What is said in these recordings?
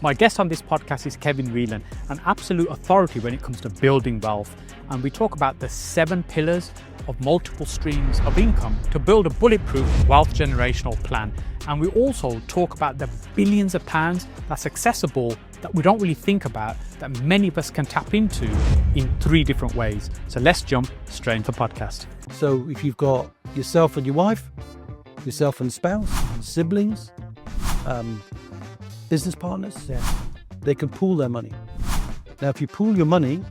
My guest on this podcast is Kevin Whelan, an absolute authority when it comes to building wealth. And we talk about the 7 pillars of multiple streams of income to build a bulletproof wealth generational plan. And we also talk about the billions of pounds that's accessible that we don't really think about, that many of us can tap into in 3 different ways. So let's jump straight into the podcast. So if you've got yourself and your wife, yourself and spouse, siblings, business partners, they can pool their money. Now, if you pool your money,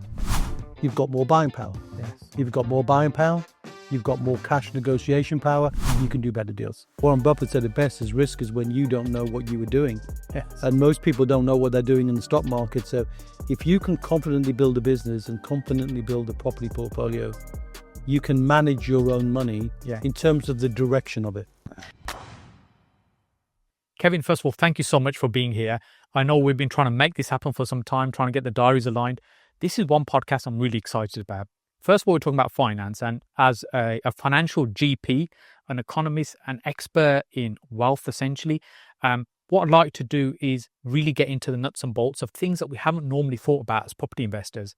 you've got more buying power. Yes. You've got more buying power, you've got more cash negotiation power, you can do better deals. Warren Buffett said it best, is risk is when you don't know what you were doing. Yes. And most people don't know what they're doing in the stock market. So if you can confidently build a business and confidently build a property portfolio, you can manage your own money in terms of the direction of it. Kevin, first of all, thank you so much for being here. I know we've been trying to make this happen for some time, trying to get the diaries aligned. This is one podcast I'm really excited about. First of all, we're talking about finance, and as a financial GP, an economist, an expert in wealth, essentially, what I'd like to do is really get into the nuts and bolts of things that we haven't normally thought about as property investors.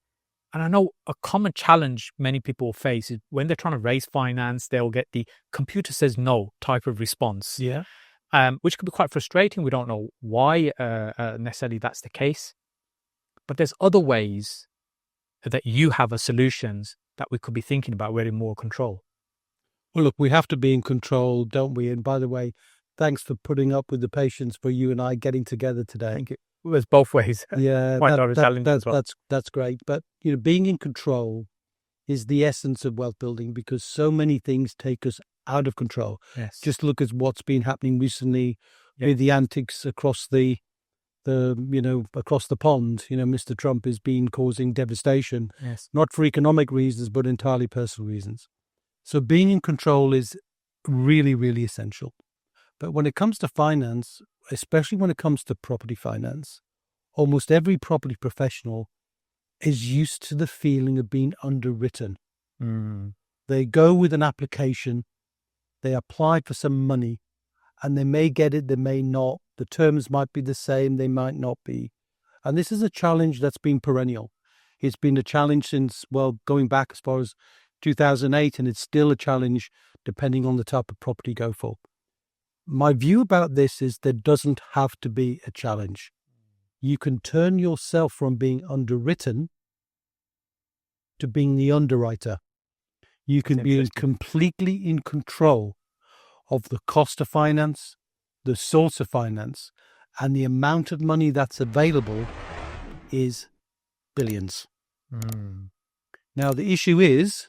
And I know a common challenge many people face is when they're trying to raise finance, they'll get the computer says no type of response. Yeah. Which could be quite frustrating. We don't know why necessarily that's the case. But there's other ways that you have as solutions that we could be thinking about where in more control. Well, look, we have to be in control, don't we? And by the way, thanks for putting up with the patience for you and I getting together today. Thank you. There's both ways. Yeah, that's great. But being in control is the essence of wealth building, because so many things take us out of control. Yes. Just look at what's been happening recently with the antics across the across the pond. Mr. Trump has been causing devastation, not for economic reasons, but entirely personal reasons. So being in control is really, really essential. But when it comes to finance, especially when it comes to property finance, almost every property professional is used to the feeling of being underwritten. They go with an application, they apply for some money, and they may get it, they may not. The terms might be the same, they might not be. And this is a challenge that's been perennial. It's been a challenge since, going back as far as 2008, and it's still a challenge depending on the type of property you go for. My view about this is there doesn't have to be a challenge. You can turn yourself from being underwritten to being the underwriter. You can be completely in control of the cost of finance, the source of finance, and the amount of money that's available is billions. Now, the issue is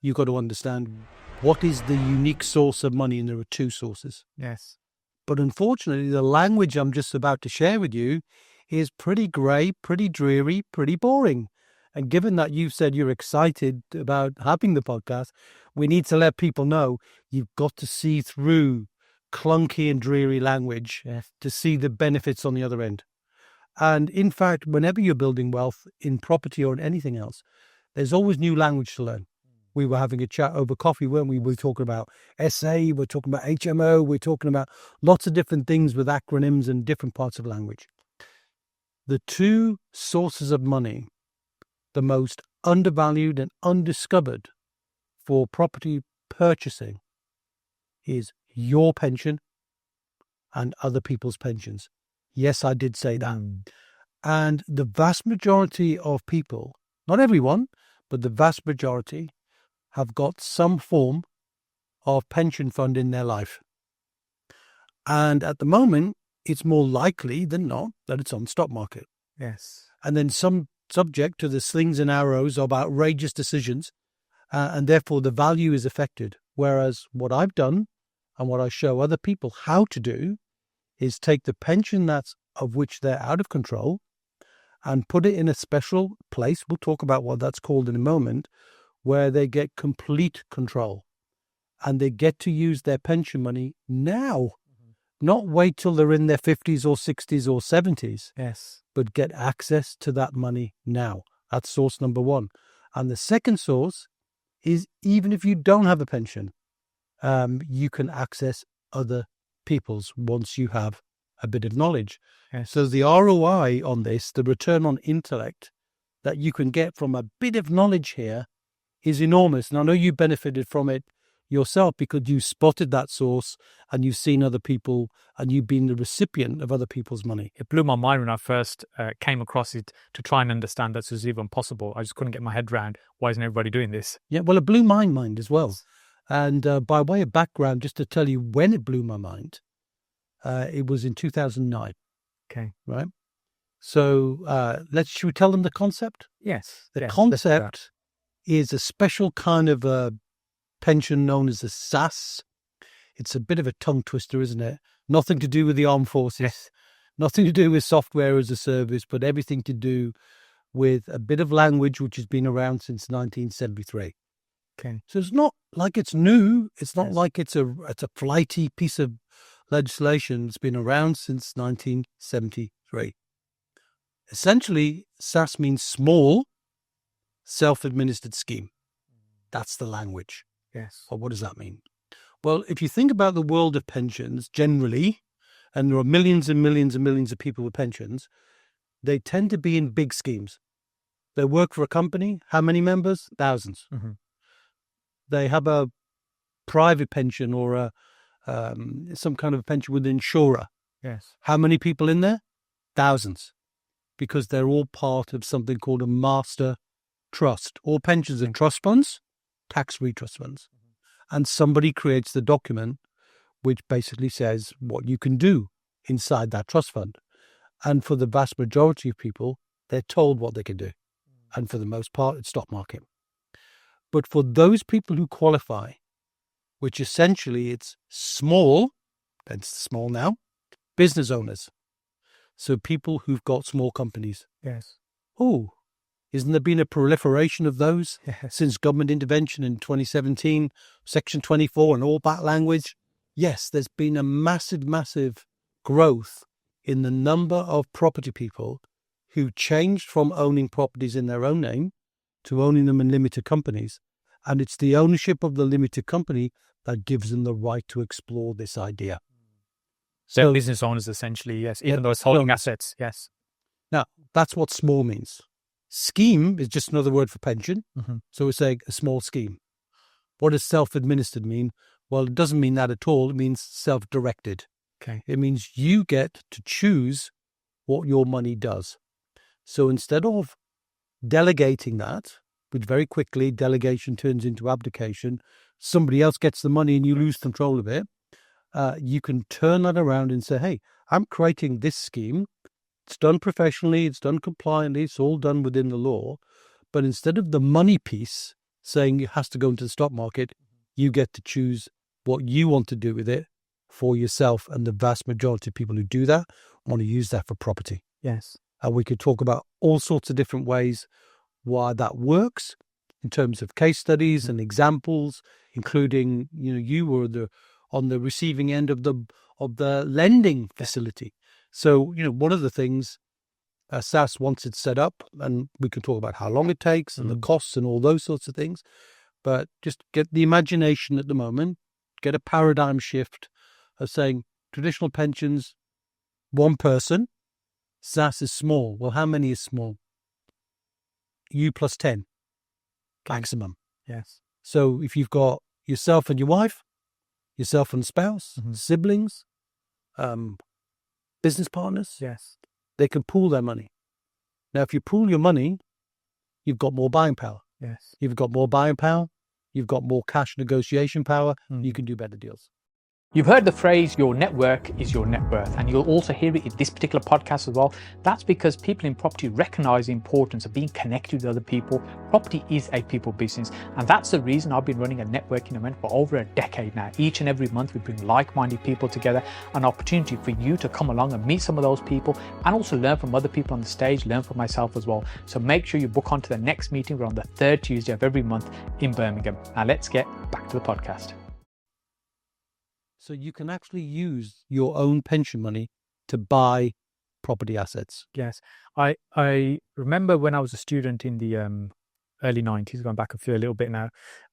you've got to understand what is the unique source of money, and there are 2 sources. Yes. But unfortunately, the language I'm just about to share with you is pretty grey, pretty dreary, pretty boring. And given that you've said you're excited about having the podcast, we need to let people know you've got to see through clunky and dreary language to see the benefits on the other end. And in fact, whenever you're building wealth in property or in anything else, there's always new language to learn. We were having a chat over coffee, weren't we? We were talking about SA, we're talking about HMO, we're talking about lots of different things with acronyms and different parts of language. The 2 sources of money, the most undervalued and undiscovered for property purchasing, is your pension and other people's pensions. Yes, I did say that. And the vast majority of people, not everyone, but the vast majority, have got some form of pension fund in their life. And at the moment, it's more likely than not that it's on the stock market. Yes. And then some subject to the slings and arrows of outrageous decisions, and therefore the value is affected. Whereas what I've done and what I show other people how to do is take the pension that's of which they're out of control and put it in a special place. We'll talk about what that's called in a moment, where they get complete control and they get to use their pension money now, not wait till they're in their 50s or 60s or 70s. Yes. But get access to that money now. That's source number 1. And the second source is, even if you don't have a pension, you can access other people's once you have a bit of knowledge. Yes. So the ROI on this, the return on intellect that you can get from a bit of knowledge here is enormous. And I know you benefited from it yourself because you spotted that source and you've seen other people and you've been the recipient of other people's money. It blew my mind when I first came across it to try and understand that this was even possible. I just couldn't get my head around why isn't everybody doing this? Yeah, well, it blew my mind as well. And by way of background, just to tell you when it blew my mind, it was in 2009. Okay. Right? So should we tell them the concept? Yes. The concept is a special kind of a pension known as a SSAS. It's a bit of a tongue twister, isn't it? Nothing to do with the armed forces, yes. Nothing to do with software as a service, but everything to do with a bit of language which has been around since 1973. Okay. So it's not like it's new. It's not yes. like it's a flighty piece of legislation. It's been around since 1973. Essentially, SSAS means Small Self-Administered Scheme. That's the language. Yes. Well, what does that mean? Well, if you think about the world of pensions generally, and there are millions and millions and millions of people with pensions, they tend to be in big schemes. They work for a company. How many members? Thousands. Mm-hmm. They have a private pension or some kind of pension with an insurer. Yes. How many people in there? Thousands. Because they're all part of something called a master trust. All pensions are trust funds, tax-free trust funds. And somebody creates the document which basically says what you can do inside that trust fund. And for the vast majority of people, they're told what they can do. And for the most part, it's stock market. But for those people who qualify, which essentially it's small, that's small now, business owners. So people who've got small companies. Yes. Oh, isn't there been a proliferation of those Yes. since government intervention in 2017, Section 24 and all that language? Yes, there's been a massive, massive growth in the number of property people who changed from owning properties in their own name to owning them in limited companies. And it's the ownership of the limited company that gives them the right to explore this idea. So business owners, essentially, yes, even though it's holding assets, yes. Now, that's what small means. Scheme is just another word for pension. Mm-hmm. So we're saying a small scheme. What does self-administered mean? Well, it doesn't mean that at all. It means self-directed. Okay. It means you get to choose what your money does. So instead of delegating that, which very quickly delegation turns into abdication, somebody else gets the money and you lose control of it, you can turn that around and say, hey, I'm creating this scheme. It's done professionally, it's done compliantly, it's all done within the law. But instead of the money piece saying it has to go into the stock market, you get to choose what you want to do with it for yourself. And the vast majority of people who do that want to use that for property. Yes. And we could talk about all sorts of different ways why that works in terms of case studies and examples, including, you were on the receiving end of the lending facility. So, one of the things SSAS once it's set up, and we can talk about how long it takes and the costs and all those sorts of things, but just get the imagination at the moment, get a paradigm shift of saying traditional pensions, one person, SSAS is small. Well, how many is small? You plus 10, maximum. Yes. So if you've got yourself and your wife, yourself and spouse, siblings, business partners, yes, they can pool their money. Now, if you pool your money, you've got more buying power. Yes. You've got more buying power. You've got more cash negotiation power. You can do better deals. You've heard the phrase, your network is your net worth, and you'll also hear it in this particular podcast as well. That's because people in property recognize the importance of being connected with other people. Property is a people business, and that's the reason I've been running a networking event for over a decade now. Each and every month we bring like-minded people together, an opportunity for you to come along and meet some of those people and also learn from other people on the stage, learn from myself as well. So make sure you book on to the next meeting. We're on the third Tuesday of every month in Birmingham. Now let's get back to the podcast. So you can actually use your own pension money to buy property assets. Yes. I remember when I was a student in the early 90s, going back a little bit now,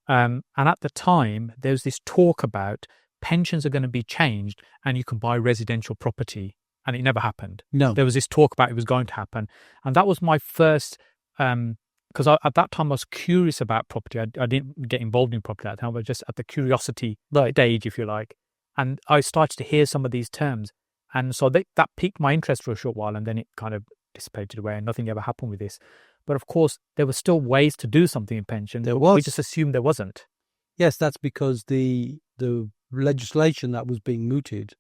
and at the time, there was this talk about pensions are going to be changed and you can buy residential property and it never happened. No. There was this talk about it was going to happen. And that was my first, because at that time I was curious about property. I didn't get involved in property at that time, but just at the curiosity stage, if you like. And I started to hear some of these terms. And so that piqued my interest for a short while, and then it kind of dissipated away and nothing ever happened with this. But of course, there were still ways to do something in pension. There was. We just assumed there wasn't. Yes, that's because the legislation that was being mooted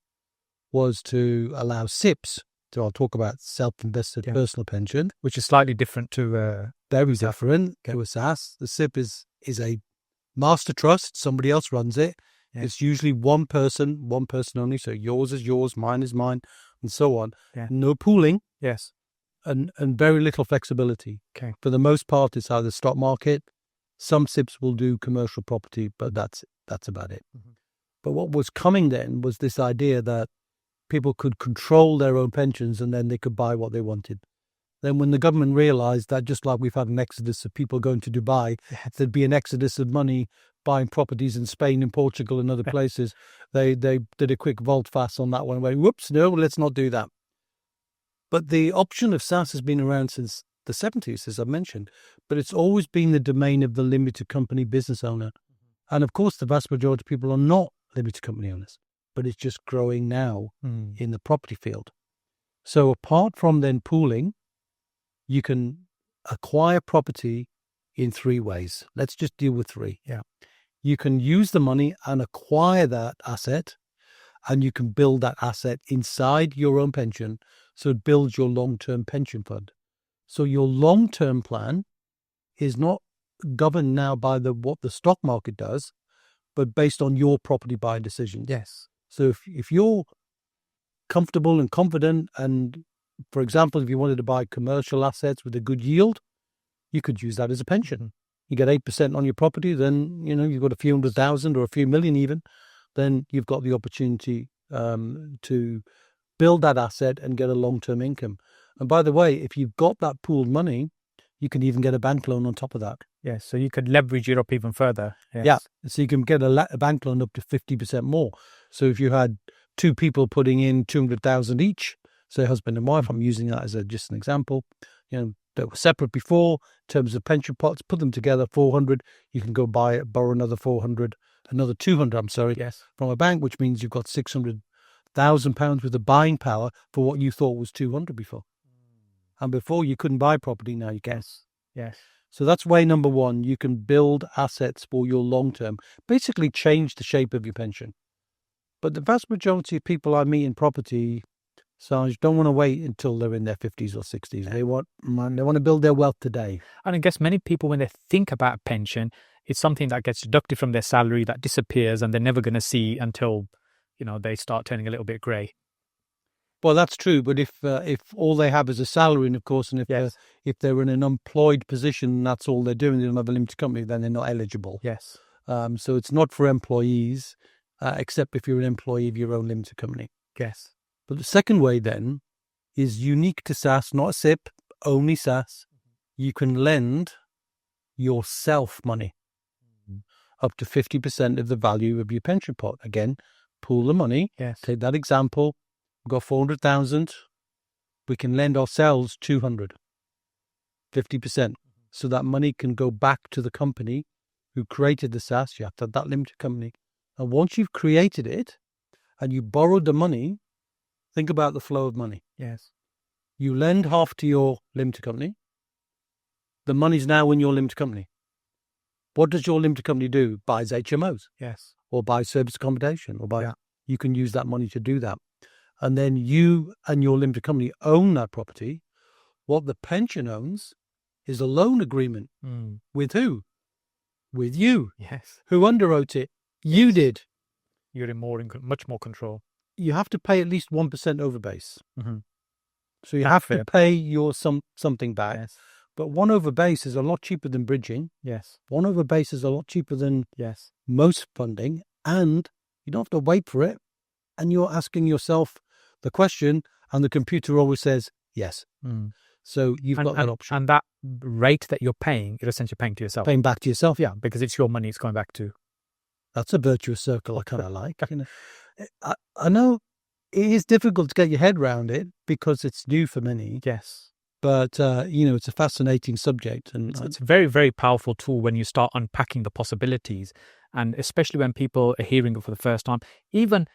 was to allow SIPs. So I'll talk about self-invested personal pension, which is slightly different to very different to a SSAS. The SIP is a master trust. Somebody else runs it. Yeah. It's usually one person only. So yours is yours, mine is mine, and so on. Yeah. No pooling. Yes. And very little flexibility. Okay. For the most part, it's either stock market. Some SIPs will do commercial property, but that's about it. Mm-hmm. But what was coming then was this idea that people could control their own pensions and then they could buy what they wanted. Then when the government realized that, just like we've had an exodus of people going to Dubai, there'd be an exodus of money buying properties in Spain and Portugal and other places, they did a quick volte-face on that one and went, whoops, no, let's not do that. But the option of SSAS has been around since the 70s, as I mentioned, but it's always been the domain of the limited company business owner. Mm-hmm. And of course, the vast majority of people are not limited company owners, but it's just growing now in the property field. So apart from then pooling, you can acquire property in three ways. Let's just deal with three. Yeah. You can use the money and acquire that asset, and you can build that asset inside your own pension. So it builds your long-term pension fund. So your long-term plan is not governed now by what the stock market does, but based on your property buying decision. Yes. So if you're comfortable and confident, and for example, if you wanted to buy commercial assets with a good yield, you could use that as a pension. You get 8% on your property, then you've got a few 100,000 or a few million even, then you've got the opportunity to build that asset and get a long-term income. And by the way, if you've got that pooled money, you can even get a bank loan on top of that. Yes, so you could leverage it up even further. Yes. Yeah, so you can get a bank loan up to 50% more. So if you had two people putting in 200,000 each, say husband and wife, I'm using that as just an example, that were separate before in terms of pension pots, put them together, 400, you can go borrow another 200, yes, from a bank, which means you've got 600,000 pounds worth of buying power for what you thought was 200 before. And before you couldn't buy property, now you can. Yes. So that's way number one. You can build assets for your long term, basically change the shape of your pension. But the vast majority of people I meet in property, Sarge, don't want to wait until they're in their 50s or 60s. They want to build their wealth today. And I guess many people, when they think about pension, it's something that gets deducted from their salary, that disappears, and they're never going to see until, they start turning a little bit grey. Well, that's true. But if all they have is a salary, and of course, and if they're in an employed position, that's all they're doing, they don't have a limited company, then they're not eligible. Yes. So it's not for employees, except if you're an employee of your own limited company. Yes. But the second way then is unique to SSAS, not a SIP, only SSAS. You can lend yourself money up to 50% of the value of your pension pot. Again, pool the money. Yes. Take that example. We've got 400,000. We can lend ourselves 200, 50%. So that money can go back to the company who created the SSAS. You have to have that limited company. And once you've created it and you borrowed the money, think about the flow of money. Yes. You lend half to your limited company. The money's now in your limited company. What does your limited company do? Buys HMOs. Yes. Or buys service accommodation. You can use that money to do that. And then you and your limited company own that property. What the pension owns is a loan agreement. With who? With you. Yes. Who underwrote it? You did. You're in much more control. You have to pay at least 1% over base. Mm-hmm. So you have to pay your something back. Yes. But 1 over base is a lot cheaper than bridging. Yes. 1 over base is a lot cheaper than most funding. And you don't have to wait for it. And you're asking yourself the question, and the computer always says yes. So you've got that option. And that rate that you're paying, you're essentially paying to yourself. Paying back to yourself. Yeah, because it's your money it's going back to. That's a virtuous circle I kind of like. I know it is difficult to get your head around it because it's new for many. Yes. But, it's a fascinating subject. And it's a very, very powerful tool when you start unpacking the possibilities, and especially when people are hearing it for the first time. Even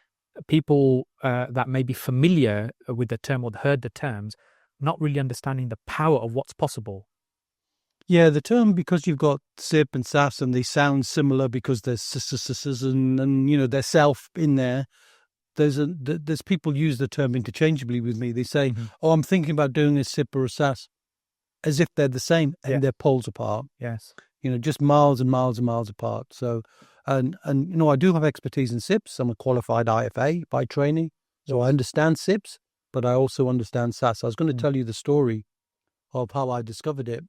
people that may be familiar with the term or heard the terms, not really understanding the power of what's possible. yeah, the term, because you've got SIP and SAS and they sound similar because there's SSAS and there's self in there. There's people use the term interchangeably with me. They say, "Oh, I'm thinking about doing a SIP or a SAS," as if they're the same, and they're poles apart. Yes, just miles and miles and miles apart. So, and I do have expertise in SIPs. I'm a qualified IFA by training, so I understand SIPs, but I also understand SAS. I was going to tell you the story of how I discovered it,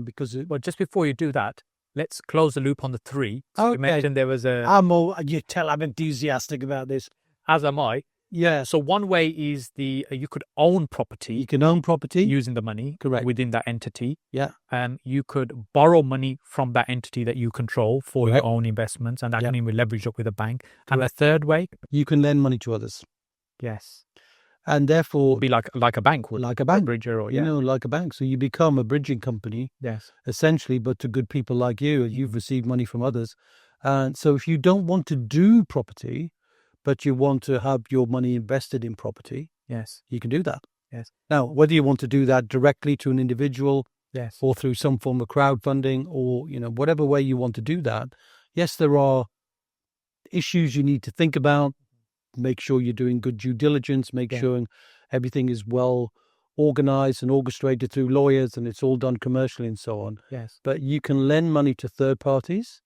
because well, just before you do that, let's close the loop on the three. Okay. You mentioned there was I'm enthusiastic about this. As am I. Yeah. So one way is you could own property. You can own property using the money correct within that entity. Yeah. And you could borrow money from that entity that you control for your own investments, and that can even leverage up with a bank. Correct. And the third way, you can lend money to others. Yes. And therefore, be like a bank would, like a bank, a bridger, or like a bank. So you become a bridging company. Yes. Essentially, but to good people like you, you've received money from others. And so if you don't want to do property, but you want to have your money invested in property, yes, you can do that. Yes. Now, whether you want to do that directly to an individual, yes, or through some form of crowdfunding, or whatever way you want to do that, yes, there are issues you need to think about. Make sure you're doing good due diligence. Make sure everything is well organized and orchestrated through lawyers, and it's all done commercially and so on. Yes. But you can lend money to third parties.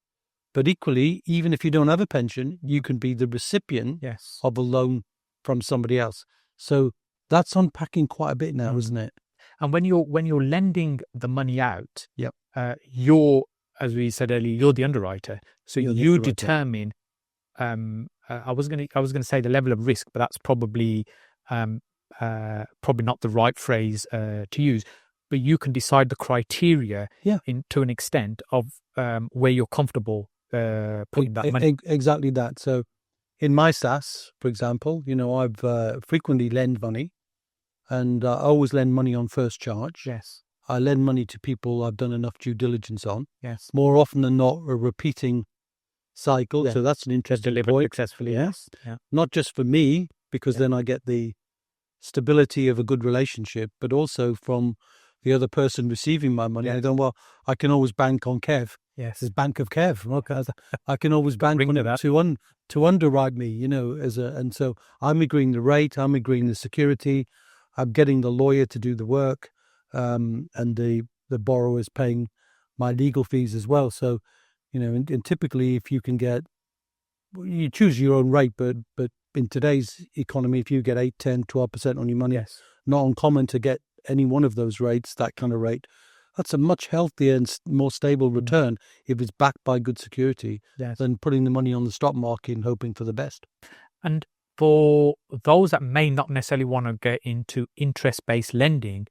But equally, even if you don't have a pension, you can be the recipient of a loan from somebody else. So that's unpacking quite a bit now, isn't it? And when you're lending the money out, yep, you're, as we said earlier, you're the underwriter. So you determine. I was going to say the level of risk, but that's probably not the right phrase to use. But you can decide the criteria to an extent of where you're comfortable putting that money. Exactly that. So in my SAS, for example, I've frequently lend money, and I always lend money on first charge. Yes. I lend money to people I've done enough due diligence on. Yes. More often than not, a repeating cycle. Yeah. So that's an interesting point. Successfully. Yes. Yeah. Not just for me, because then I get the stability of a good relationship, but also from the other person receiving my money. I don't, I can always bank on Kev. Yes. There's Bank of Kev. Okay. I can always bank on it to underwrite me, and so I'm agreeing the rate, I'm agreeing the security, I'm getting the lawyer to do the work, and the borrower is paying my legal fees as well. So, and typically if you can get, you choose your own rate, but in today's economy, if you get 8, 10, 12% on your money, not uncommon to get any one of those rates, that kind of rate. That's a much healthier and more stable return if it's backed by good security than putting the money on the stock market and hoping for the best. And for those that may not necessarily want to get into interest-based lending,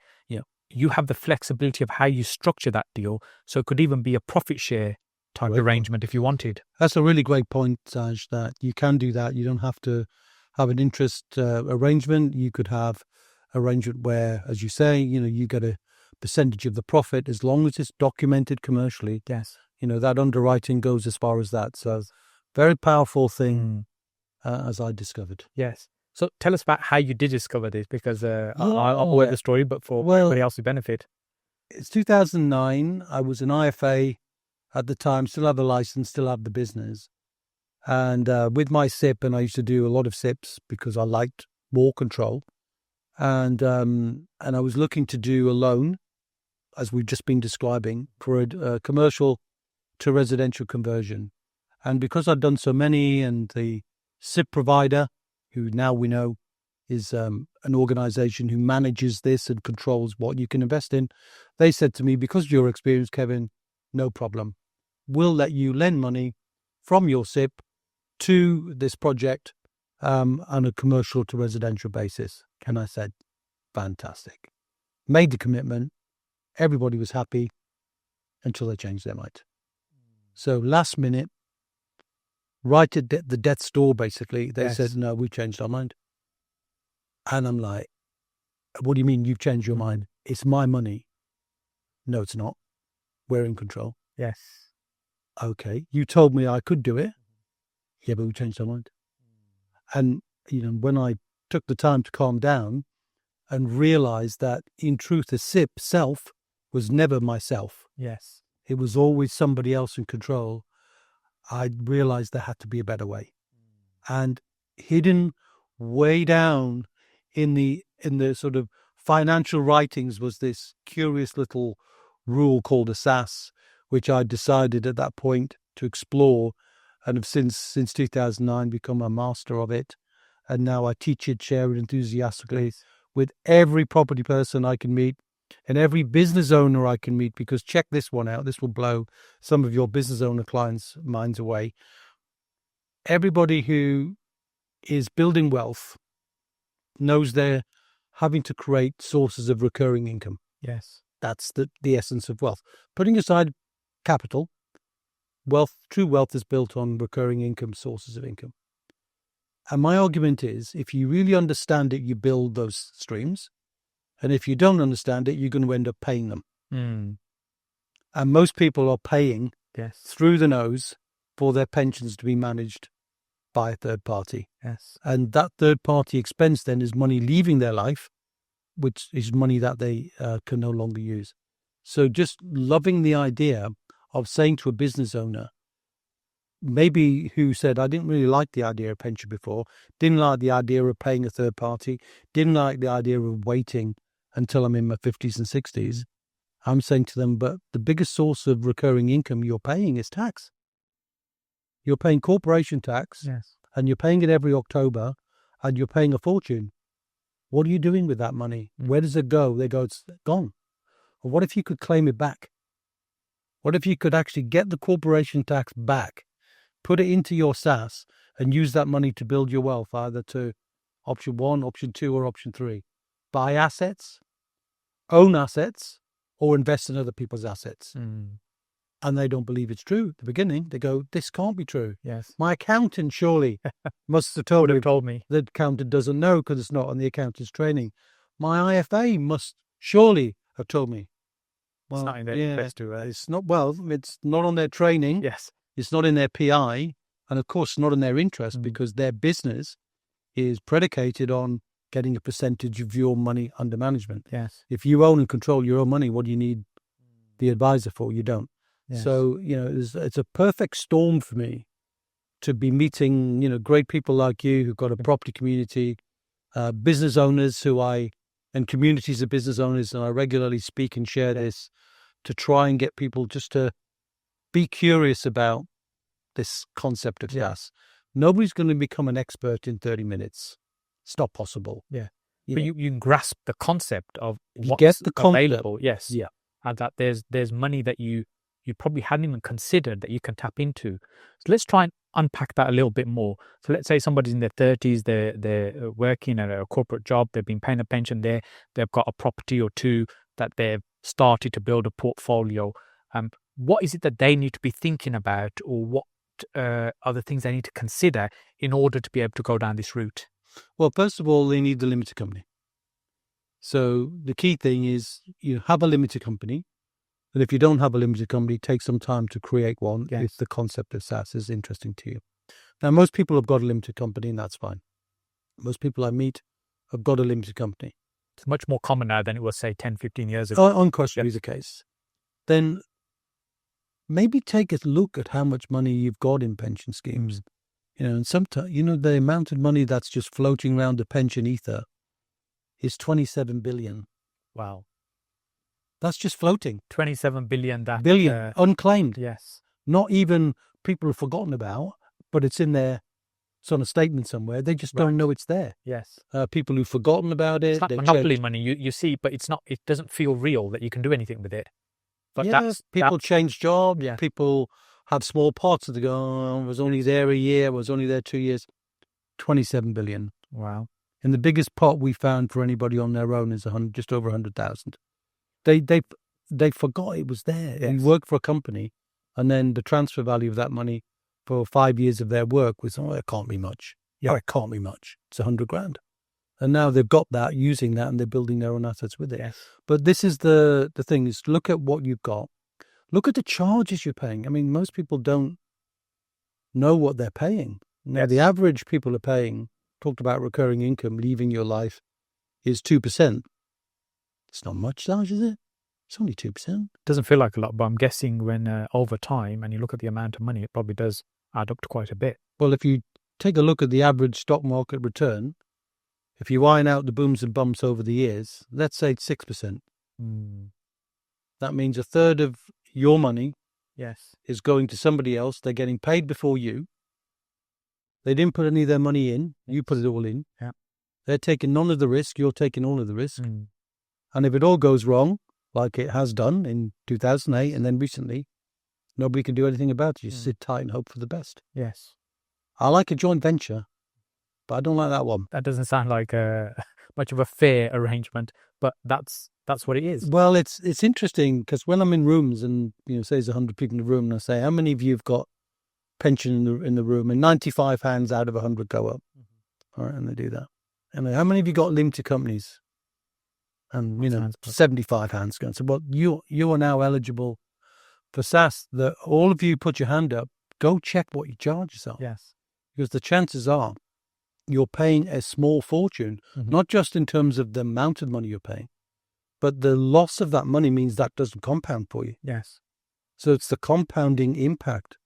you have the flexibility of how you structure that deal. So it could even be a profit share type arrangement if you wanted. That's a really great point, Saj, that you can do that. You don't have to have an interest arrangement. You could have arrangement where, as you say, you get a percentage of the profit as long as it's documented commercially. Yes. That underwriting goes as far as that. So very powerful thing, as I discovered. Yes. So tell us about how you did discover this, because I'll aware the story, but for everybody else's benefit. It's 2009. I was an IFA at the time, still have the license, still have the business. And with my SIP, and I used to do a lot of SIPs because I liked more control. And I was looking to do a loan, as we've just been describing, for a commercial to residential conversion. And because I'd done so many, and the SIP provider, who now we know is an organization who manages this and controls what you can invest in, they said to me, because of your experience, Kevin, no problem. We'll let you lend money from your SIP to this project on a commercial to residential basis. And I said, fantastic. Made the commitment. Everybody was happy until they changed their mind. So last minute, right at the death's door, basically, they said, no, we changed our mind. And I'm like, what do you mean you've changed your mind? It's my money. No, it's not. We're in control. Yes. Okay. You told me I could do it. Yeah, but we changed our mind. And, when I took the time to calm down and realize that in truth, the self was never myself. Yes. It was always somebody else in control. I realized there had to be a better way. And hidden way down in the sort of financial writings was this curious little rule called SSAS, which I decided at that point to explore, and have since 2009 become a master of it. And now I teach it, share it enthusiastically with every property person I can meet and every business owner I can meet, because check this one out. This will blow some of your business owner clients' minds away. Everybody who is building wealth knows they're having to create sources of recurring income. Yes. That's the essence of wealth. Putting aside capital, true wealth is built on recurring income, sources of income. And my argument is, if you really understand it, you build those streams. And if you don't understand it, you're going to end up paying them. And most people are paying through the nose for their pensions to be managed by a third party. Yes. And that third party expense then is money leaving their life, which is money that they can no longer use. So just loving the idea of saying to a business owner, maybe who said, I didn't really like the idea of pension before, didn't like the idea of paying a third party, didn't like the idea of waiting until I'm in my 50s and 60s. I'm saying to them, but the biggest source of recurring income you're paying is tax. You're paying corporation tax, and you're paying it every October, and you're paying a fortune. What are you doing with that money? Where does it go? They go, it's gone. Well, what if you could claim it back? What if you could actually get the corporation tax back, put it into your SSAS, and use that money to build your wealth, either to option 1, option 2, or option 3. Buy assets, own assets, or invest in other people's assets. And they don't believe it's true at the beginning. They go, this can't be true. Yes. My accountant surely must have told me. The accountant doesn't know because it's not on the accountant's training. My IFA must surely have told me. Well, it's not in their it's not. Well, it's not on their training. Yes. It's not in their PI, and of course, not in their interest, because their business is predicated on getting a percentage of your money under management. Yes. If you own and control your own money, what do you need the advisor for? You don't. Yes. So, it's a perfect storm for me to be meeting, great people like you who've got a property community, business owners and communities of business owners, and I regularly speak and share this to try and get people just to be curious about this concept of SSAS. Nobody's going to become an expert in 30 minutes. It's not possible. Yeah. But you can grasp the concept of what's available. Yes. Yeah. And that there's money that you probably hadn't even considered that you can tap into. So let's try and unpack that a little bit more. So let's say somebody's in their 30s, they're working at a corporate job, they've been paying a pension there, they've got a property or two that they've started to build a portfolio. What is it that they need to be thinking about, or what are the things they need to consider in order to be able to go down this route? Well, first of all, they need the limited company. So the key thing is you have a limited company. And if you don't have a limited company, take some time to create one if the concept of SSAS is interesting to you. Now, most people have got a limited company, and that's fine. Most people I meet have got a limited company. It's much more common now than it was, say, 10, 15 years ago. Unquestionably the case. Then maybe take a look at how much money you've got in pension schemes. And sometimes, the amount of money that's just floating around the pension ether is 27 billion. Wow. That's just floating. 27 billion. Billion, unclaimed. Yes. Not even people have forgotten about, but it's in there. It's on a statement somewhere. They just don't know it's there. Yes. People who've forgotten about it. It's like monopoly money. You see, but it's not. It doesn't feel real that you can do anything with it. But people change jobs. Yeah. People have small pots that they go, I was only there a year, I was only there 2 years. 27 billion. Wow. And the biggest pot we found for anybody on their own is just over 100,000. They forgot it was there. Yes. You work for a company, and then the transfer value of that money for 5 years of their work was, it can't be much. Yeah, it can't be much. It's 100 grand. And now they've got that, using that, and they're building their own assets with it. Yes. But this is the thing, is look at what you've got. Look at the charges you're paying. I mean, most people don't know what they're paying. Now, the average people are paying, talked about recurring income, leaving your life, is 2%. It's not much charge, is it? It's only 2%. Doesn't feel like a lot, but I'm guessing when over time and you look at the amount of money, it probably does add up to quite a bit. Well, if you take a look at the average stock market return, if you iron out the booms and bumps over the years, let's say it's 6%. That means a third of your money is going to somebody else. They're getting paid before you. They didn't put any of their money in. You put it all in. Yeah. They're taking none of the risk. You're taking all of the risk. And if it all goes wrong, like it has done in 2008 and then recently, nobody can do anything about it. You sit tight and hope for the best. Yes. I like a joint venture, but I don't like that one. That doesn't sound like much of a fair arrangement, but that's what it is. Well, it's interesting because when I'm in rooms and, say there's 100 people in the room and I say, how many of you have got pension in the room? And 95 hands out of 100 go up. All right, and they do that. And how many of you got limited companies? And, 75 hands go. So, well, you are now eligible for SSAS. That all of you put your hand up, go check what you charge yourself. Yes. Because the chances are you're paying a small fortune, not just in terms of the amount of money you're paying, but the loss of that money means that doesn't compound for you. Yes. So it's the compounding impact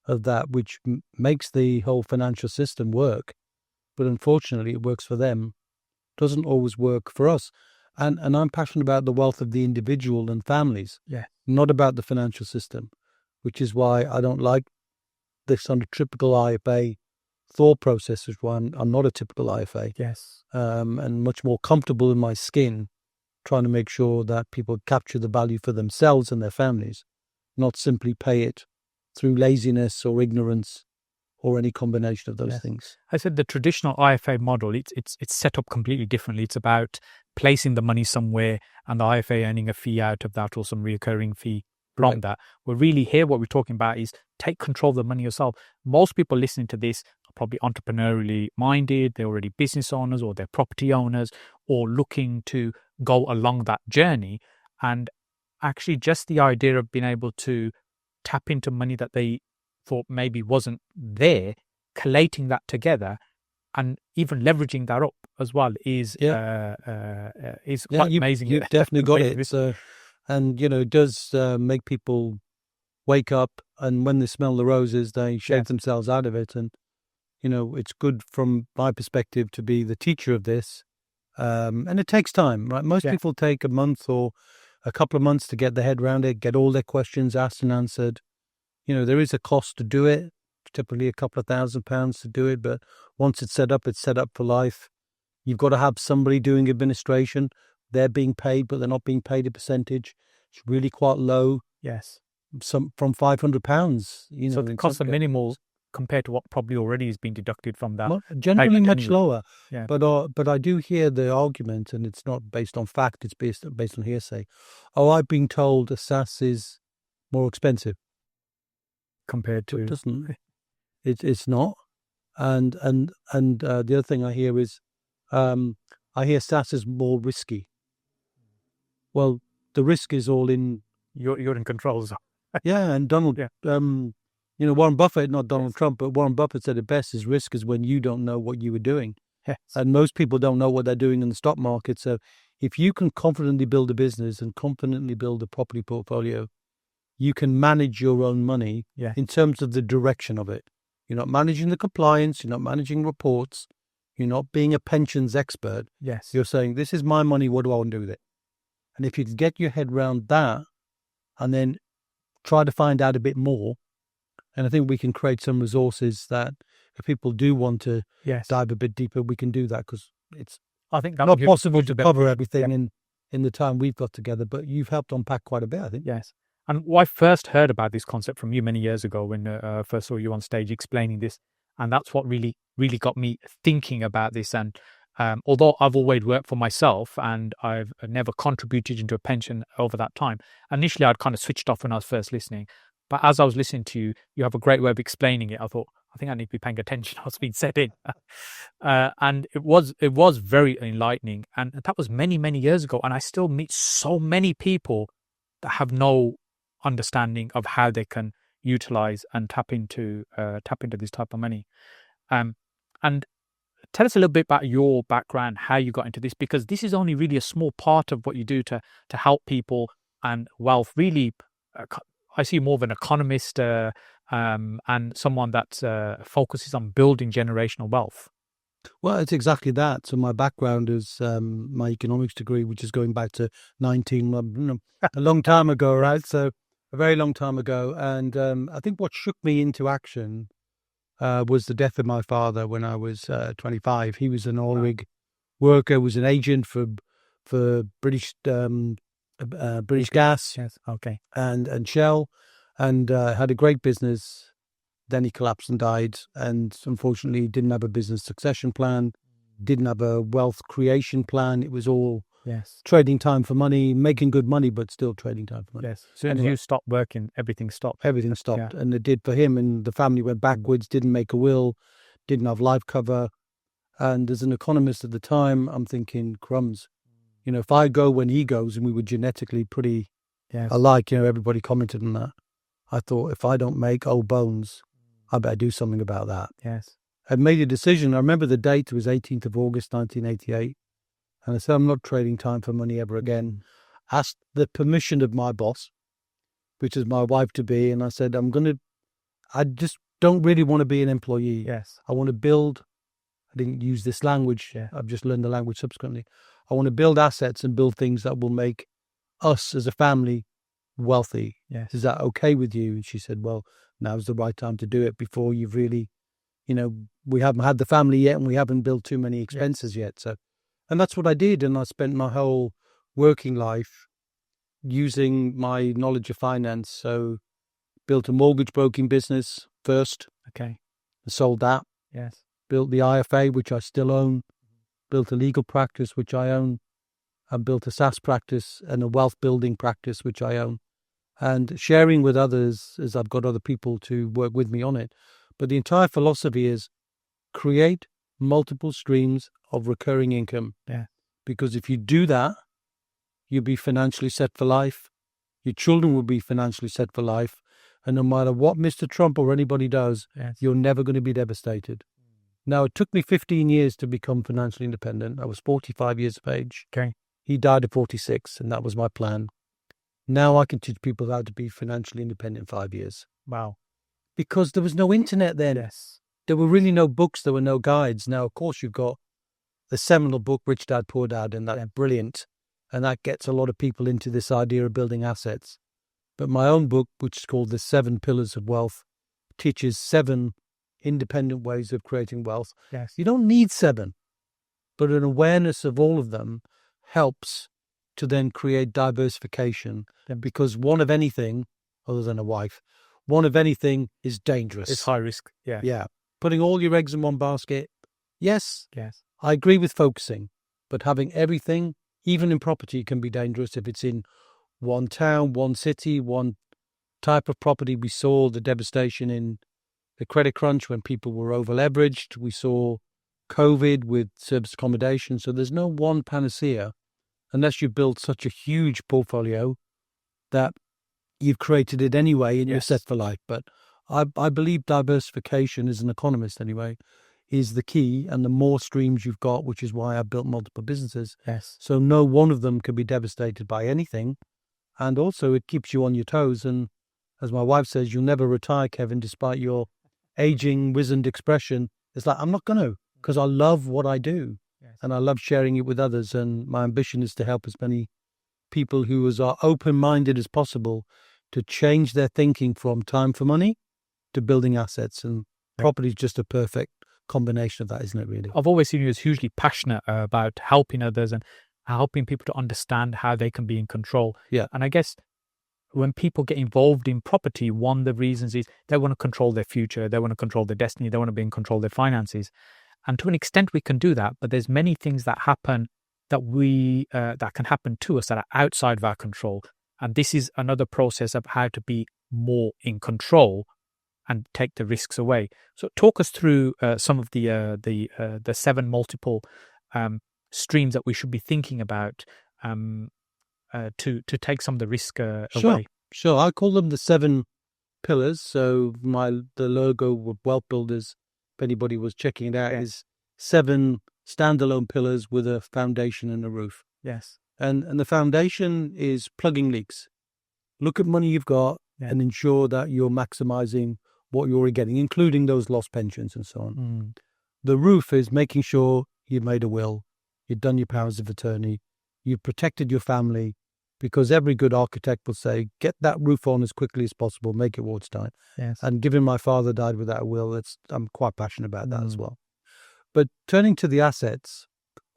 of that which makes the whole financial system work. But unfortunately, it works for them. Doesn't always work for us. And I'm passionate about the wealth of the individual and families, not about the financial system, which is why I don't like this sort of typical IFA thought process, which is why I'm not a typical IFA. Yes. And much more comfortable in my skin, trying to make sure that people capture the value for themselves and their families, not simply pay it through laziness or ignorance or any combination of those things. I said the traditional IFA model, it's set up completely differently. It's about placing the money somewhere and the IFA earning a fee out of that or some recurring fee from that. Well, really here what we're talking about is take control of the money yourself. Most people listening to this are probably entrepreneurially minded. They're already business owners or they're property owners or looking to go along that journey. And actually just the idea of being able to tap into money that they thought maybe wasn't there, collating that together and even leveraging that up as well is quite amazing. You've definitely got it. And, it does make people wake up, and when they smell the roses, they shake themselves out of it. And, it's good from my perspective to be the teacher of this. And it takes time, right? Most people take a month or a couple of months to get their head around it, get all their questions asked and answered. There is a cost to do it, typically a couple of £1,000 to do it. But once it's set up for life. You've got to have somebody doing administration. They're being paid, but they're not being paid a percentage. It's really quite low. Yes. From £500. So the costs are minimal compared to what probably already has been deducted from that. Generally much lower. Yeah. But I do hear the argument, and it's not based on fact, it's based on hearsay. Oh, I've been told a SSAS is more expensive. Compared to... It doesn't. It's not. And the other thing I hear is, I hear SSAS is more risky. Well, the risk is all in... You're in control. So. And Donald... Warren Buffett, not Donald Trump, but Warren Buffett said it best, is risk is when you don't know what you were doing. Yes. And most people don't know what they're doing in the stock market. So if you can confidently build a business and confidently build a property portfolio, you can manage your own money in terms of the direction of it. You're not managing the compliance. You're not managing reports. You're not being a pensions expert. Yes. You're saying, this is my money. What do I want to do with it? And if you can get your head around that and then try to find out a bit more, and I think we can create some resources that if people do want to dive a bit deeper, we can do that, because it's not possible to cover everything in the time we've got together, but you've helped unpack quite a bit, I think. Yes. And I first heard about this concept from you many years ago when I first saw you on stage explaining this. And that's what really, really got me thinking about this. And although I've always worked for myself and I've never contributed into a pension over that time, initially I'd kind of switched off when I was first listening. But as I was listening to you, you have a great way of explaining it. I thought, I think I need to be paying attention to what's been said in. And it was very enlightening. And that was many, many years ago. And I still meet so many people that have no understanding of how they can utilize and tap into this type of money. And tell us a little bit about your background, how you got into this, because this is only really a small part of what you do to help people and wealth. Really, I see you more of an economist and someone that focuses on building generational wealth. Well, it's exactly that. So my background is my economics degree, which is going back to a long time ago, right? So a very long time ago. And I think what shook me into action was the death of my father when I was 25. He was an oil rig worker, was an agent for British Gas, Yes. Okay. and Shell, and had a great business. Then he collapsed and died, and unfortunately didn't have a business succession plan, didn't have a wealth creation plan. It was all trading time for money, making good money, but still trading time for money. Yes. As soon as you stopped working, everything stopped. Everything stopped, and it did for him, and the family went backwards, didn't make a will, didn't have life cover. And as an economist at the time, I'm thinking, crumbs, if I go when he goes, and we were genetically pretty alike, everybody commented on that. I thought, if I don't make old bones, I better do something about that. Yes. I made a decision. I remember the date, it was 18th of August, 1988. And I said, I'm not trading time for money ever again. Asked the permission of my boss, which is my wife-to-be. And I said, I just don't really want to be an employee. Yes. I want to build, I didn't use this language. I've just learned the language subsequently. I want to build assets and build things that will make us as a family wealthy. Yes. Is that okay with you? And she said, well, now's the right time to do it before you've really, we haven't had the family yet and we haven't built too many expenses yet. So, and that's what I did. And I spent my whole working life using my knowledge of finance. So built a mortgage broking business first. Okay. Sold that. Yes. Built the IFA, which I still own. Built a legal practice, which I own. I built a SSAS practice and a wealth building practice, which I own. And sharing with others as I've got other people to work with me on it. But the entire philosophy is create multiple streams of recurring income. Yeah. Because if you do that, you'll be financially set for life. Your children will be financially set for life. And no matter what Mr. Trump or anybody does, you're never going to be devastated. Now, it took me 15 years to become financially independent. I was 45 years of age. Okay. He died at 46, and that was my plan. Now I can teach people how to be financially independent in 5 years. Wow. Because there was no internet then. Yes. There were really no books. There were no guides. Now, of course, you've got the seminal book, Rich Dad, Poor Dad, and that's brilliant. And that gets a lot of people into this idea of building assets. But my own book, which is called The 7 Pillars of Wealth, teaches 7 independent ways of creating wealth. Yes. You don't need 7, but an awareness of all of them helps to then create diversification, because one of anything, other than a wife, one of anything is dangerous. It's high risk. Yeah. Yeah. Putting all your eggs in one basket. Yes. Yes. I agree with focusing, but having everything, even in property, can be dangerous if it's in one town, one city, one type of property. We saw the devastation in the credit crunch when people were over leveraged. We saw COVID with service accommodation. So there's no one panacea unless you've built such a huge portfolio that you've created it anyway and you're set for life. But I believe diversification, as an economist anyway, is the key, and the more streams you've got, which is why I built multiple businesses. Yes. So no one of them can be devastated by anything. And also it keeps you on your toes. And as my wife says, you'll never retire, Kevin, despite your aging, wizened expression. It's like, I'm not going to, because I love what I do. Yes. And I love sharing it with others. And my ambition is to help as many people who are open-minded as possible to change their thinking from time for money to building assets. And property is just a perfect combination of that, isn't it, really? I've always seen you as hugely passionate about helping others and helping people to understand how they can be in control. Yeah. And I guess when people get involved in property, one of the reasons is they want to control their future, they want to control their destiny, they want to be in control of their finances. And to an extent we can do that, but there's many things that happen that that can happen to us that are outside of our control. And this is another process of how to be more in control and take the risks away. So talk us through some of the 7 multiple streams that we should be thinking about to take some of the risk away. Sure. I call them the 7 pillars. So the logo of Wealth Builders, if anybody was checking it out, is 7 standalone pillars with a foundation and a roof. Yes. And the foundation is plugging leaks. Look at money you've got and ensure that you're maximizing what you're already getting, including those lost pensions and so on. The roof is making sure you've made a will, you've done your powers of attorney, you've protected your family, because every good architect will say, get that roof on as quickly as possible, make it watertight. Yes. And given my father died without a will, I'm quite passionate about that as well. But turning to the assets,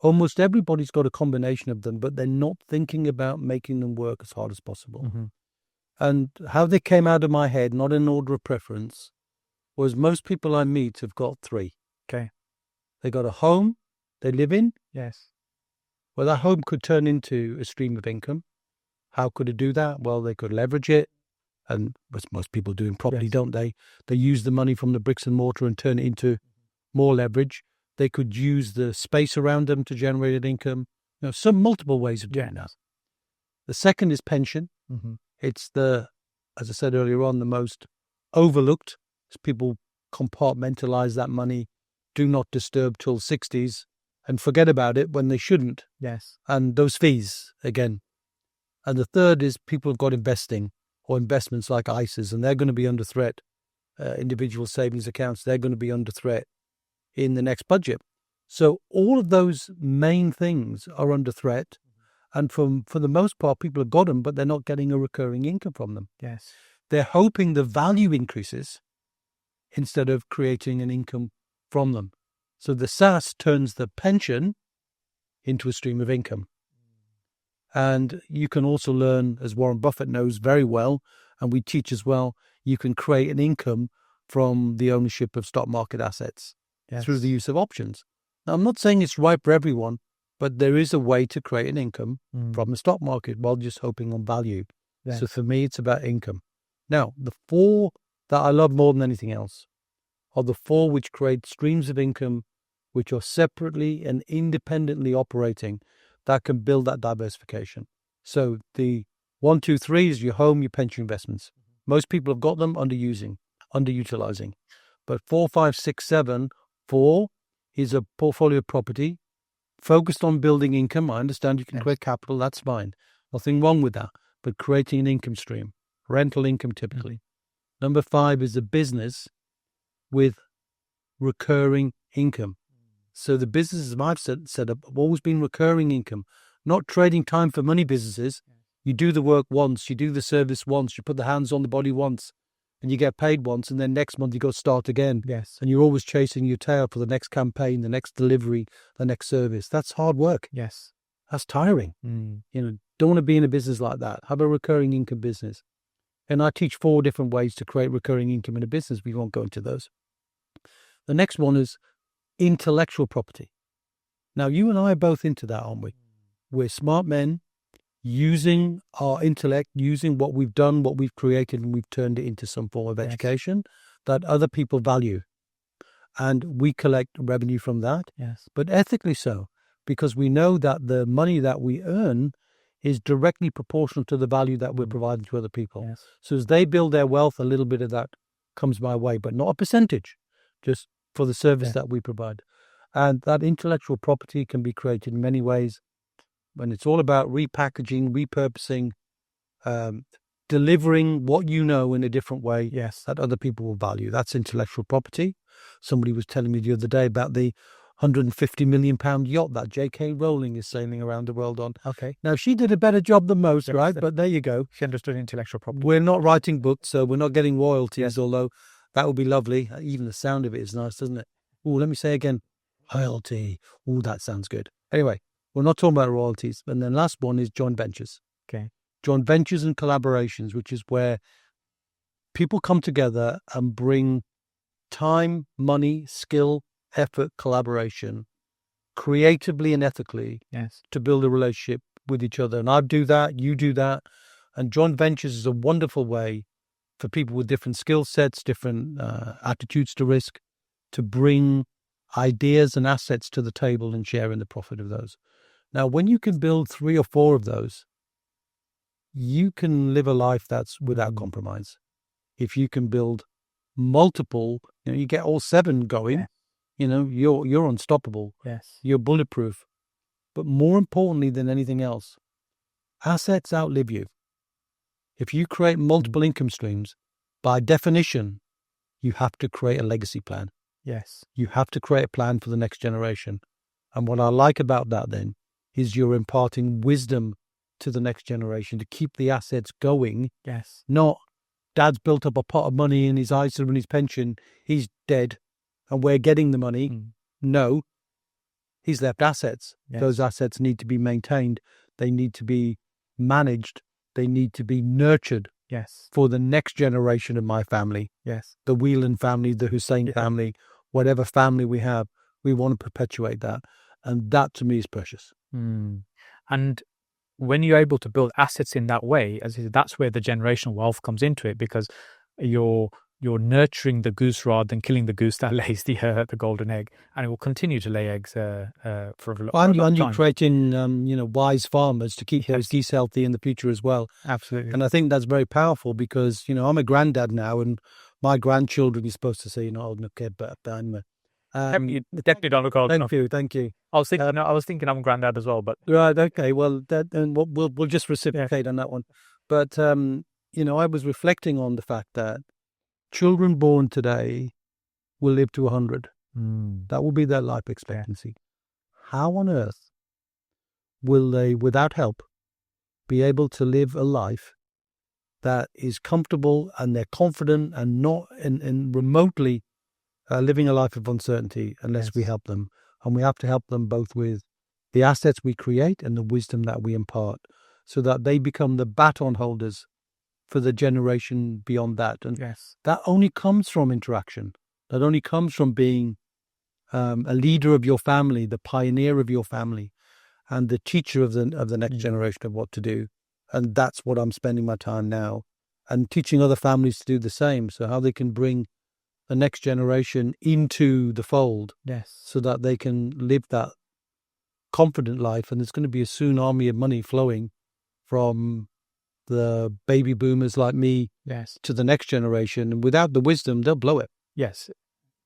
almost everybody's got a combination of them, but they're not thinking about making them work as hard as possible. And how they came out of my head, not in order of preference, was most people I meet have got 3. Okay. They got a home they live in. Yes. Well, that home could turn into a stream of income. How could it do that? Well, they could leverage it. And as most people do in property, don't they? They use the money from the bricks and mortar and turn it into more leverage. They could use the space around them to generate an income. Some multiple ways of doing that. The second is pension. It's as I said earlier on, the most overlooked. People compartmentalize that money, do not disturb till 60s, and forget about it when they shouldn't. Yes. And those fees, again. And the third is people have got investing or investments like ISAs, and they're going to be under threat. Individual savings accounts, they're going to be under threat in the next budget. So all of those main things are under threat. And for the most part, people have got them, but they're not getting a recurring income from them. Yes. They're hoping the value increases instead of creating an income from them. So the SSAS turns the pension into a stream of income. And you can also learn, as Warren Buffett knows very well, and we teach as well, you can create an income from the ownership of stock market assets through the use of options. Now, I'm not saying it's right for everyone, but there is a way to create an income from the stock market while just hoping on value. Yes. So for me, it's about income. Now, the 4 that I love more than anything else are the 4 which create streams of income which are separately and independently operating that can build that diversification. So the 1, 2, 3 is your home, your pension investments. Most people have got them underutilizing. But 4, 5, 6, 7, 4 is a portfolio property focused on building income. I understand you can create capital, that's fine. Nothing wrong with that. But creating an income stream, rental income typically. Number 5 is a business with recurring income. So the businesses I've set up have always been recurring income, not trading time for money businesses. You do the work once, you do the service once, you put the hands on the body once, and you get paid once, and then next month you go start again. Yes. And you're always chasing your tail for the next campaign, the next delivery, the next service. That's hard work. Yes. That's tiring. Don't want to be in a business like that. Have a recurring income business. And I teach 4 different ways to create recurring income in a business. We won't go into those. The next one is intellectual property. Now, you and I are both into that, aren't we? We're smart men using our intellect, using what we've done, what we've created, and we've turned it into some form of education that other people value. And we collect revenue from that, but ethically so, because we know that the money that we earn is directly proportional to the value that we're providing to other people. Yes. So as they build their wealth, a little bit of that comes my way, but not a percentage, just for the service that we provide. And that intellectual property can be created in many ways. And it's all about repackaging, repurposing, delivering what you know in a different way that other people will value. That's intellectual property. Somebody was telling me the other day about the £150 million yacht that J.K. Rowling is sailing around the world on. Okay. Now, she did a better job than most, right? But there you go. She understood intellectual property. We're not writing books, so we're not getting royalties, although that would be lovely. Even the sound of it is nice, doesn't it? Oh, let me say again, royalty. Oh, that sounds good. Anyway, we're not talking about royalties. And then last one is joint ventures. Okay. Joint ventures and collaborations, which is where people come together and bring time, money, skill, effort, collaboration, creatively and ethically to build a relationship with each other. And I do that, you do that. And joint ventures is a wonderful way for people with different skill sets, different attitudes to risk, to bring ideas and assets to the table and share in the profit of those. Now, when you can build 3 or 4 of those, you can live a life that's without compromise. If you can build multiple, you get all 7 going, you're unstoppable. Yes. You're bulletproof. But more importantly than anything else, assets outlive you. If you create multiple income streams, by definition, you have to create a legacy plan. Yes. You have to create a plan for the next generation. And what I like about that then is you're imparting wisdom to the next generation to keep the assets going. Yes. Not dad's built up a pot of money in his ISA and his pension, he's dead and we're getting the money. No, he's left assets. Yes. Those assets need to be maintained. They need to be managed. They need to be nurtured. Yes. For the next generation of my family. Yes. The Whelan family, the Hussain family, whatever family we have, we want to perpetuate that. And that to me is precious. And when you're able to build assets in that way, as I said, that's where the generational wealth comes into it, because you're nurturing the goose rather than killing the goose that lays the golden egg, and it will continue to lay eggs for a long time. And you're creating, wise farmers to keep those geese healthy in the future as well. Absolutely. And I think that's very powerful because, I'm a granddad now, and my grandchildren, you're supposed to say, you're not old enough, kid, but anyway. You definitely don't look old enough. Thank you. I was thinking I'm a granddad as well, but right, okay. Well, we'll just reciprocate on that one. But I was reflecting on the fact that children born today will live to 100. That will be their life expectancy. How on earth will they, without help, be able to live a life that is comfortable and they're confident and not in remotely living a life of uncertainty unless we help them? And we have to help them both with the assets we create and the wisdom that we impart so that they become the baton holders for the generation beyond that. And that only comes from interaction. That only comes from being a leader of your family, the pioneer of your family, and the teacher of the next generation of what to do. And that's what I'm spending my time now, and teaching other families to do the same. So how they can bring the next generation into the fold, so that they can live that confident life. And there's going to be a soon army of money flowing from the baby boomers like me to the next generation. And without the wisdom, they'll blow it. Yes.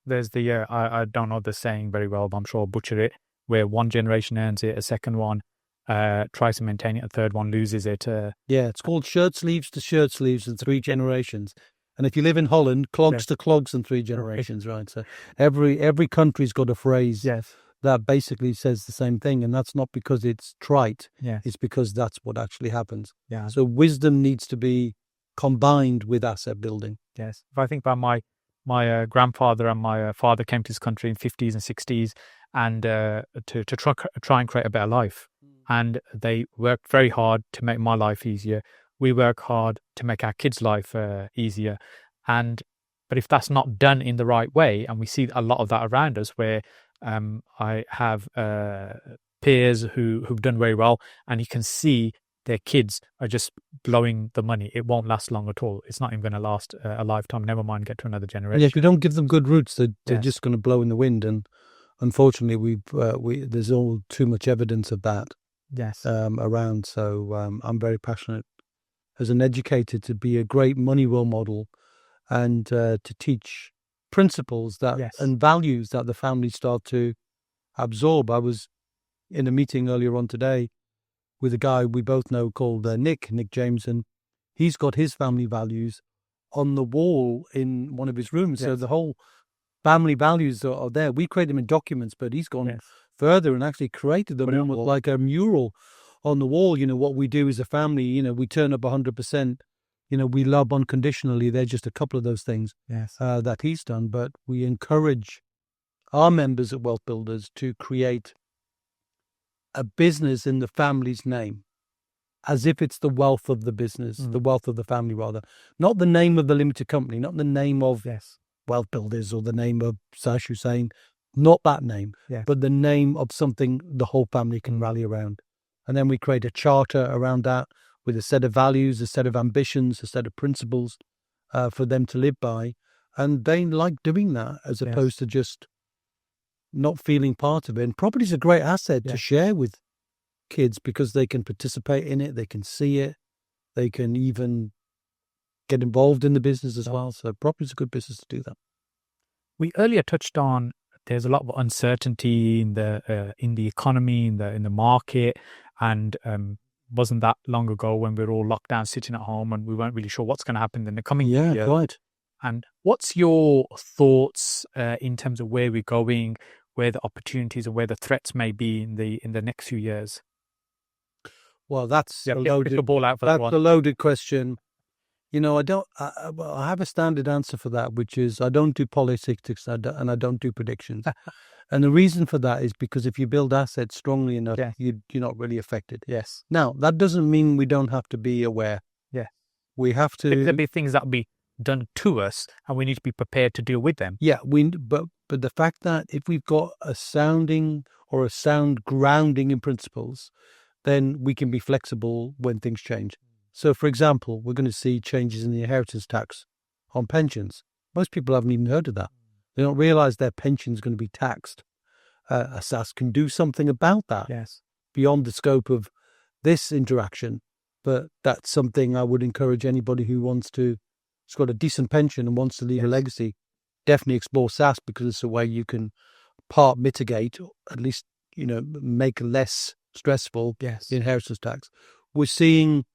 There's the, I don't know the saying very well, but I'm sure I'll butcher it, where one generation earns it, a second one tries to maintain it, a third one loses it. It's called shirt sleeves to shirt sleeves in 3 generations. And if you live in Holland, clogs to clogs in 3 generations, right? So every country's got a phrase that basically says the same thing. And that's not because it's trite. It's because that's what actually happens. So wisdom needs to be combined with asset building. Yes. If I think about my grandfather and my father came to this country in 50s and 60s and to try and create a better life. And they worked very hard to make my life easier. We work hard to make our kids' life easier. But if that's not done in the right way, and we see a lot of that around us, where I have peers who've done very well, and you can see their kids are just blowing the money. It won't last long at all. It's not even going to last a lifetime, never mind get to another generation. And if you don't give them good roots, they're just going to blow in the wind. And unfortunately, there's all too much evidence of that around. So I'm very passionate as an educator to be a great money role model and to teach principles that and values that the family start to absorb. I was in a meeting earlier on today with a guy we both know called Nick Jameson. He's got his family values on the wall in one of his rooms. So the whole family values are there. We create them in documents, but he's gone further and actually created them almost like a mural on the wall. What we do as a family, we turn up 100%. We love unconditionally. They're just a couple of those things that he's done. But we encourage our members at Wealth Builders to create a business in the family's name, as if it's the wealth of the business, the wealth of the family rather. Not the name of the limited company, not the name of Wealth Builders or the name of Sash Hussain, not that name, but the name of something the whole family can rally around. And then we create a charter around that with a set of values, a set of ambitions, a set of principles, for them to live by. And they like doing that as opposed to just not feeling part of it. And property is a great asset to share with kids because they can participate in it, they can see it, they can even get involved in the business as well. So property is a good business to do that. We earlier touched on there's a lot of uncertainty in the economy, in the market, and wasn't that long ago when we were all locked down, sitting at home, and we weren't really sure what's going to happen in the coming year. Yeah, right. And what's your thoughts in terms of where we're going, where the opportunities and where the threats may be in the next few years? Well, that's a loaded question. You know, I have a standard answer for that, which is I don't do politics and I don't do predictions. And the reason for that is because if you build assets strongly enough, you're not really affected. Yes. Now, that doesn't mean we don't have to be aware. Yeah. We have to. There'll be things that will be done to us and we need to be prepared to deal with them. Yeah, but the fact that if we've got a sound grounding in principles, then we can be flexible when things change. So, for example, we're going to see changes in the inheritance tax on pensions. Most people haven't even heard of that. They don't realize their pension is going to be taxed. SSAS can do something about that beyond the scope of this interaction. But that's something I would encourage anybody who has got a decent pension and wants to leave a legacy, definitely explore SSAS because it's a way you can part mitigate, or at least, make less stressful the inheritance tax. We're seeing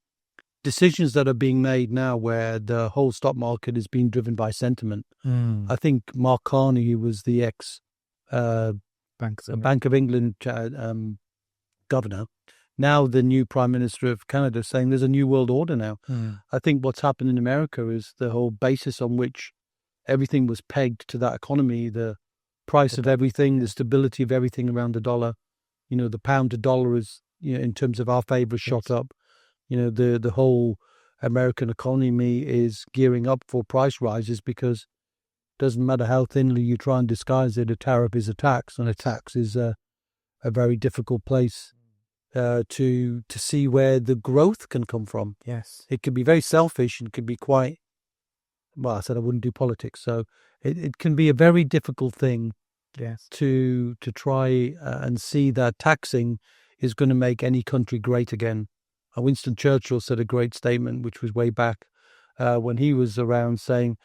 decisions that are being made now where the whole stock market is being driven by sentiment. I think Mark Carney, who was the Bank of England governor, now the new Prime Minister of Canada, saying there's a new world order now. I think what's happened in America is the whole basis on which everything was pegged to that economy, the price of everything, the stability of everything around the dollar. The pound to dollar is, in terms of our favor, shot up. The whole American economy is gearing up for price rises because it doesn't matter how thinly you try and disguise it, a tariff is a tax, and a tax is a very difficult place to see where the growth can come from. Yes. It could be very selfish and could be quite, well, I said I wouldn't do politics, so it can be a very difficult thing to try and see that taxing is going to make any country great again. Winston Churchill said a great statement, which was way back when he was around, saying,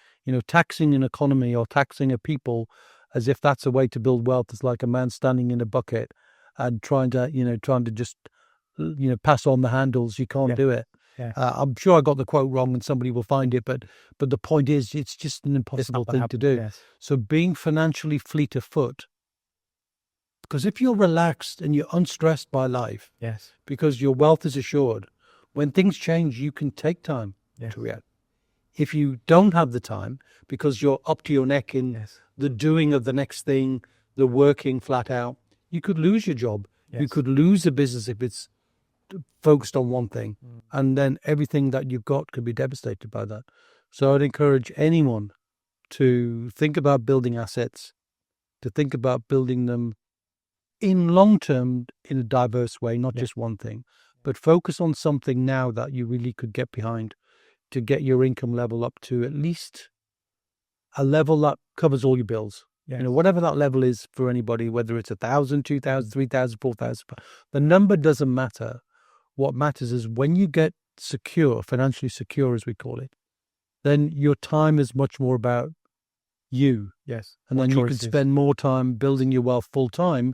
taxing an economy or taxing a people as if that's a way to build wealth is like a man standing in a bucket and trying to just, pass on the handles. You can't do it. Yeah. I'm sure I got the quote wrong and somebody will find it, but the point is it's just an impossible thing to do. Yes. So being financially fleet of foot, because if you're relaxed and you're unstressed by life, because your wealth is assured, when things change, you can take time to react. If you don't have the time, because you're up to your neck in the doing of the next thing, the working flat out, you could lose your job. You could lose a business if it's focused on one thing. And then everything that you've got could be devastated by that. So I'd encourage anyone to think about building assets, to think about building them in long term in a diverse way, not just one thing, but focus on something now that you really could get behind to get your income level up to at least a level that covers all your bills. Whatever that level is for anybody, whether it's 1,000, 2,000, 3,000, 4,000, the number doesn't matter. What matters is when you get secure, financially secure, as we call it, then your time is much more about you. Yes. And then you can spend more time building your wealth full time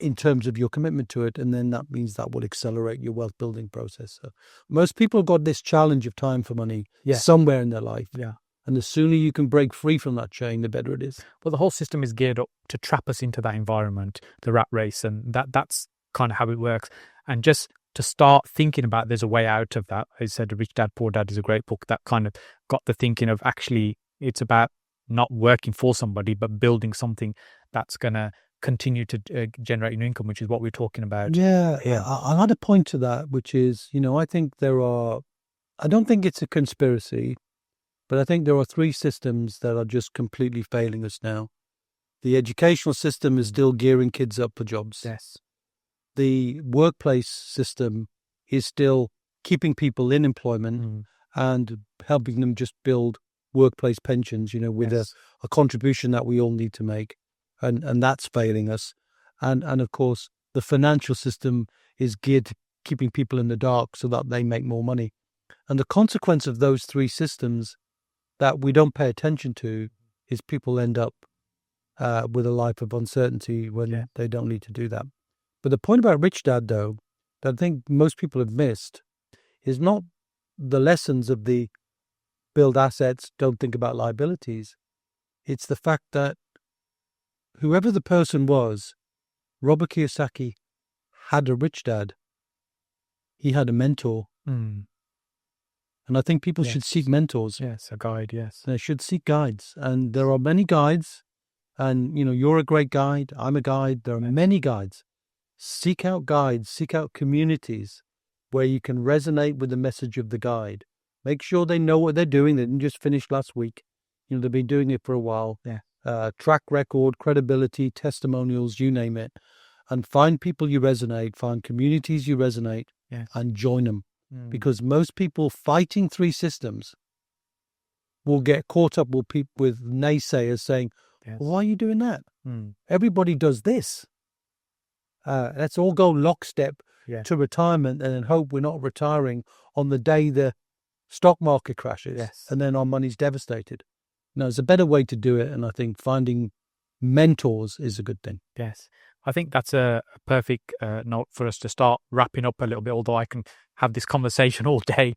in terms of your commitment to it. And then that means that will accelerate your wealth building process. So most people have got this challenge of time for money somewhere in their life. Yeah. And the sooner you can break free from that chain, the better it is. Well, the whole system is geared up to trap us into that environment, the rat race. And that's kind of how it works. And just to start thinking about there's a way out of that. I said Rich Dad, Poor Dad is a great book that kind of got the thinking of actually it's about not working for somebody, but building something that's going to continue to generate an income, which is what we're talking about. Yeah. I'll add a point to that, which is, I think I don't think it's a conspiracy, but I think there are three systems that are just completely failing us now. The educational system is still gearing kids up for jobs. Yes. The workplace system is still keeping people in employment and helping them just build workplace pensions, with a contribution that we all need to make. And that's failing us. And of course, the financial system is geared to keeping people in the dark so that they make more money. And the consequence of those three systems that we don't pay attention to is people end up with a life of uncertainty when they don't need to do that. But the point about Rich Dad, though, that I think most people have missed is not the lessons of the build assets, don't think about liabilities. It's the fact that whoever the person was, Robert Kiyosaki had a rich dad. He had a mentor. And I think people should seek mentors. Yes, a guide, yes. They should seek guides. And there are many guides. And, you're a great guide. I'm a guide. There are many guides. Seek out guides. Seek out communities where you can resonate with the message of the guide. Make sure they know what they're doing. They didn't just finish last week. They've been doing it for a while. Track record, credibility, testimonials, you name it. And find people you resonate, find communities you resonate, and join them. Because most people fighting three systems will get caught up with naysayers saying, well, why are you doing that? Everybody does this. Let's all go lockstep to retirement and then hope we're not retiring on the day the stock market crashes and then our money's devastated. No, there's a better way to do it. And I think finding mentors is a good thing. Yes. I think that's a perfect note for us to start wrapping up a little bit, although I can have this conversation all day.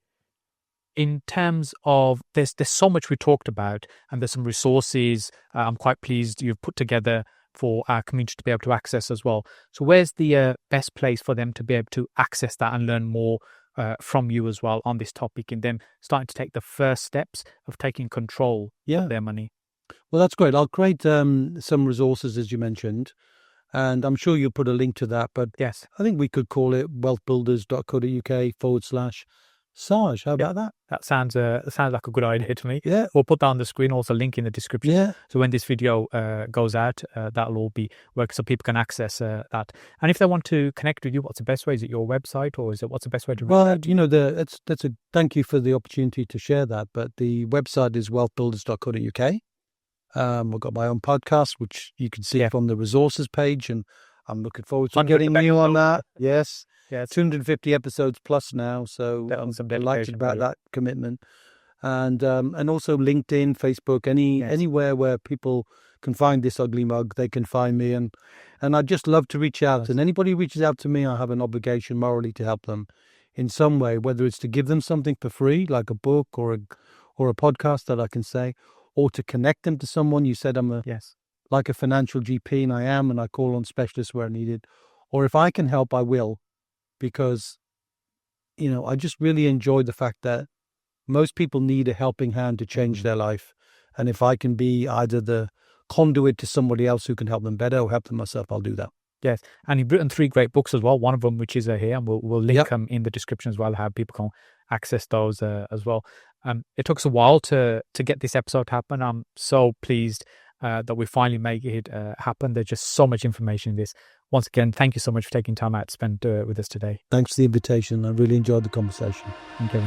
In terms of, there's so much we talked about, and there's some resources I'm quite pleased you've put together for our community to be able to access as well. So where's the best place for them to be able to access that and learn more from you as well on this topic, and then starting to take the first steps of taking control of their money? Well, that's great. I'll create some resources, as you mentioned, and I'm sure you'll put a link to that. But yes, I think we could call it wealthbuilders.co.uk/Saj. How about that? That sounds like a good idea to me. Yeah. We'll put that on the screen, also link in the description. Yeah. So when this video goes out, that'll all be working so people can access that. And if they want to connect with you, what's the best way? Is it your website, or what's the best way to? Well, thank you for the opportunity to share that. But the website is wealthbuilders.co.uk. I've got my own podcast, which you can see from the resources page, and I'm looking forward to getting you on that. Yes. 250 episodes plus now, so I'm delighted about that commitment. And also LinkedIn, Facebook, anywhere where people can find this ugly mug, they can find me. And I'd just love to reach out. And anybody who reaches out to me, I have an obligation morally to help them in some way, whether it's to give them something for free, like a book or a podcast that I can say, or to connect them to someone. You said I'm like a financial GP, and I am, and I call on specialists where needed. Or if I can help, I will. Because, I just really enjoy the fact that most people need a helping hand to change their life. And if I can be either the conduit to somebody else who can help them better or help them myself, I'll do that. Yes. And you've written 3 great books as well. One of them, which is here, and we'll link them in the description as well, how people can access those as well. It took us a while to get this episode to happen. I'm so pleased that we finally make it happen. There's just so much information in this. Once again, thank you so much for taking time out to spend with us today. Thanks for the invitation. I really enjoyed the conversation. Thank you.